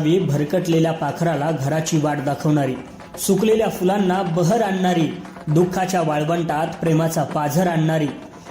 असावी भरकटलेल्या पाखराला घराची वाट दाखवणारी, सुकलेल्या फुलांना बहर आणणारी, दुःखाच्या वाळवंटात प्रेमाचा पाझर आणणारी,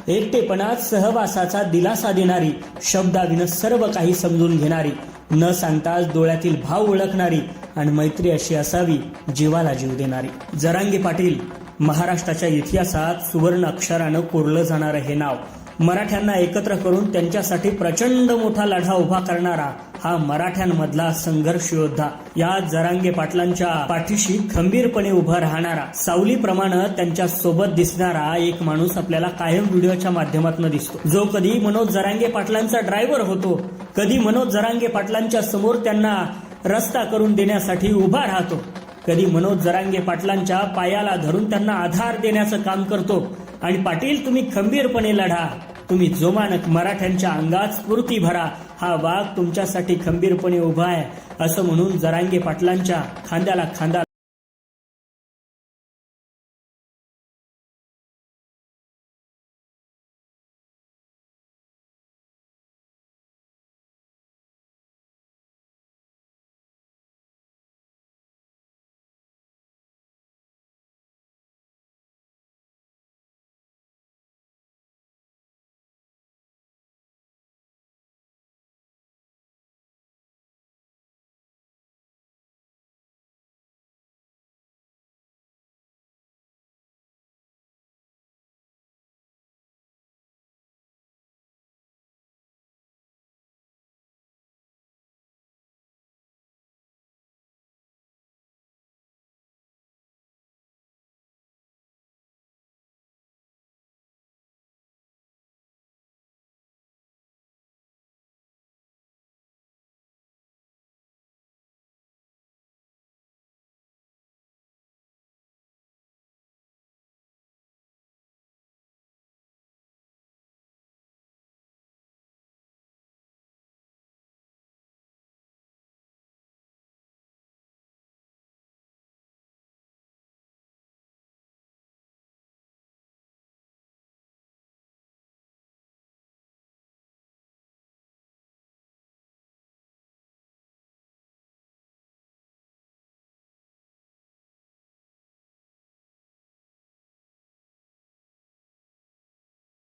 एकटेपणात सहवासाचा दिलासा देणारी, शब्दाविन सर्व काही समजून घेणारी, न सांगताच डोळ्यातील भाव ओळखणारी आणि मैत्री अशी असावी जीवाला जीव देणारी. जरांगे पाटील महाराष्ट्राच्या इतिहासात सुवर्ण अक्षरानं कोरलं जाणारं हे नाव, मराठ्यांना एकत्र करून त्यांच्यासाठी प्रचंड मोठा लढा उभा करणारा हा मराठ्यांमधला संघर्ष योद्धा, या जरांगे पाटलांच्या पाठीशी खंबीरपणे उभा राहणारा, सावलीप्रमाणे त्यांच्या सोबत दिसणारा एक माणूस आपल्याला कायम व्हिडिओच्या माध्यमातून दिसतो, जो कधी मनोज जरांगे पाटलांचा ड्रायव्हर होतो, कधी मनोज जरांगे पाटलांच्या समोर त्यांना रस्ता करून देण्यासाठी उभा राहतो, कधी मनोज जरांगे पाटलांच्या पायाला धरून त्यांना आधार देण्याचं काम करतो. आणि पाटील, तुम्ही खंबीरपणे लढा, तुम्ही जोमानक मराठ्यांच्या अंगात स्फूर्ती भरा, हा वाघ तुमच्यासाठी खंबीरपणे उभा आहे, असं म्हणून जरांगे पाटलांच्या खांद्याला खांदा